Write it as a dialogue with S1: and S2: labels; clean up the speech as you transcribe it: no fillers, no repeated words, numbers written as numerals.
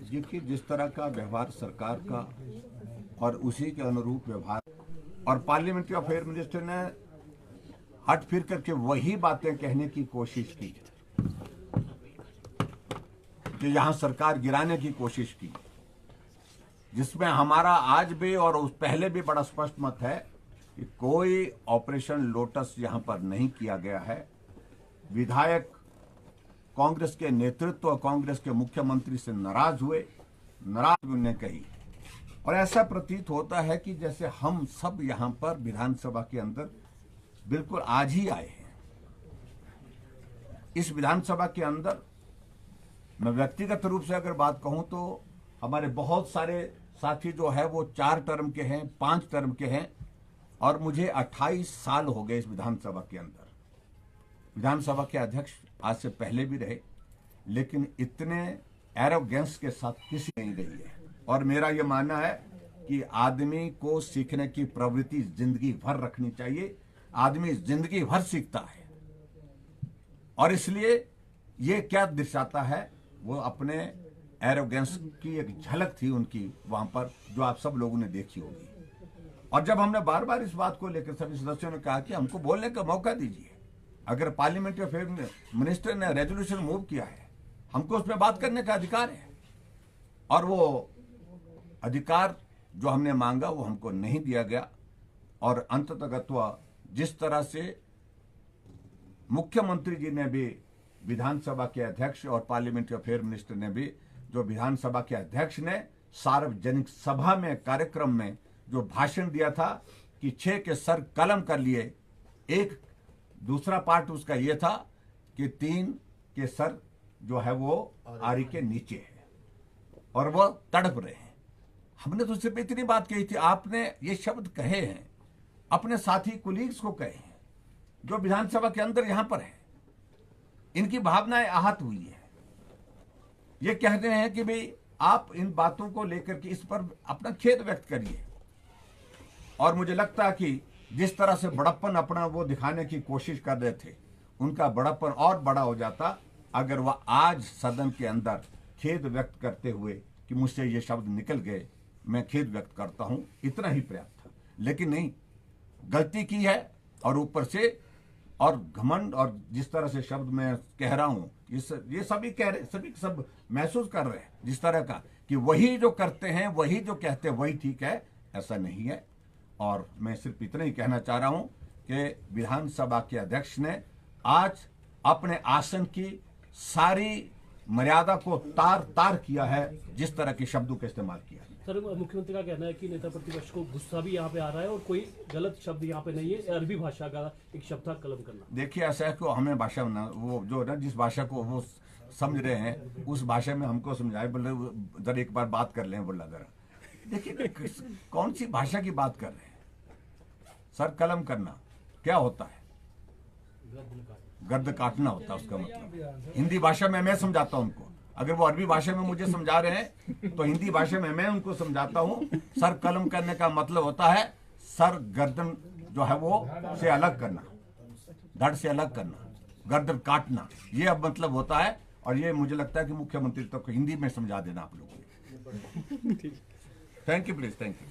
S1: देखिए, जिस तरह का व्यवहार सरकार का और उसी के अनुरूप व्यवहार, और पार्लियामेंट्री अफेयर मिनिस्टर ने हट फिर करके वही बातें कहने की कोशिश की जो यहां सरकार गिराने की कोशिश की, जिसमें हमारा आज भी और उस पहले भी बड़ा स्पष्ट मत है कि कोई ऑपरेशन लोटस यहां पर नहीं किया गया है। विधायक कांग्रेस के नेतृत्व और कांग्रेस के मुख्यमंत्री से नाराज हुए, नाराज उन्होंने कही, और ऐसा प्रतीत होता है कि जैसे हम सब यहां पर विधानसभा के अंदर बिल्कुल आज ही आए हैं। इस विधानसभा के अंदर मैं व्यक्तिगत रूप से अगर बात कहूं तो हमारे बहुत सारे साथी जो है वो 4 टर्म के हैं, 5 टर्म के हैं, और मुझे 28 साल हो गए इस विधानसभा के अंदर। विधानसभा के अध्यक्ष आज से पहले भी रहे, लेकिन इतने एरोगेंस के साथ किसी नहीं रही है। और मेरा यह मानना है कि आदमी को सीखने की प्रवृत्ति जिंदगी भर रखनी चाहिए। आदमी जिंदगी भर सीखता है, और इसलिए ये क्या दर्शाता है, वो अपने एरोगेंस की एक झलक थी उनकी वहां पर, जो आप सब लोगों ने देखी होगी। और जब हमने बार बार इस बात को लेकर सभी सदस्यों ने कहा कि हमको बोलने का मौका दीजिए, अगर पार्लियामेंट्री अफेयर मिनिस्टर ने रेजोल्यूशन मूव किया है, हमको उसमें बात करने का अधिकार है, और वो अधिकार जो हमने मांगा वो हमको नहीं दिया गया। और अंततः जिस तरह से मुख्यमंत्री जी ने भी, विधानसभा के अध्यक्ष और पार्लियामेंट्री अफेयर मिनिस्टर ने भी, जो विधानसभा के अध्यक्ष ने सार्वजनिक सभा में कार्यक्रम में जो भाषण दिया था कि 6 के सर कलम कर लिए, एक दूसरा पार्ट उसका यह था कि 3 के सर जो है वो आरी के नीचे है और वो तड़प रहे हैं। हमने तो सिर्फ इतनी बात कही थी, आपने ये शब्द कहे हैं, अपने साथी कुलीग्स को कहे हैं जो विधानसभा के अंदर यहां पर है, इनकी भावनाएं आहत हुई है। ये कहते हैं कि भाई आप इन बातों को लेकर के इस पर अपना खेद व्यक्त करिए। और मुझे लगता है कि जिस तरह से बड़प्पन अपना वो दिखाने की कोशिश कर रहे थे, उनका बड़प्पन और बड़ा हो जाता अगर वह आज सदन के अंदर खेद व्यक्त करते हुए कि मुझसे ये शब्द निकल गए, मैं खेद व्यक्त करता हूं, इतना ही पर्याप्त था। लेकिन नहीं, गलती की है, और ऊपर से और घमंड, और जिस तरह से शब्द मैं कह रहा हूं, ये सभी कह रहे, सभी सब महसूस कर रहे हैं जिस तरह का कि वही जो करते हैं, वही जो कहते हैं वही ठीक है, ऐसा नहीं है। और मैं सिर्फ इतना ही कहना चाह रहा हूं कि विधानसभा के अध्यक्ष ने आज अपने आसन की सारी मर्यादा को तार तार किया है, जिस तरह के शब्दों का इस्तेमाल किया है।
S2: सर, मुख्यमंत्री का कहना है कि नेता प्रतिपक्ष को गुस्सा भी यहाँ पे आ रहा है और कोई गलत शब्द यहाँ पे नहीं है, अरबी भाषा का एक शब्द था कलम करना। देखिए, ऐसा है कि हमें भाषा वो जो ना जिस भाषा को वो समझ रहे हैं उस भाषा में हमको समझाए, बोले जरा एक बार बात कर लें, बोला जरा। देखिए, कौन सी भाषा की बात कर रहे हैं सर? कलम करना क्या होता है? गर्द काटना होता है उसका मतलब। हिंदी भाषा में मैं समझाता हूं उनको, अगर वो अरबी भाषा में मुझे समझा रहे हैं तो हिंदी भाषा में मैं उनको समझाता हूं। सर कलम करने का मतलब होता है सर गर्दन जो है वो से अलग करना, धड़ से अलग करना, गर्दन काटना, ये अब मतलब होता है। और ये मुझे लगता है कि मुख्यमंत्री तक तो हिंदी में समझा देना आप लोगों को। Thank you please, thank you.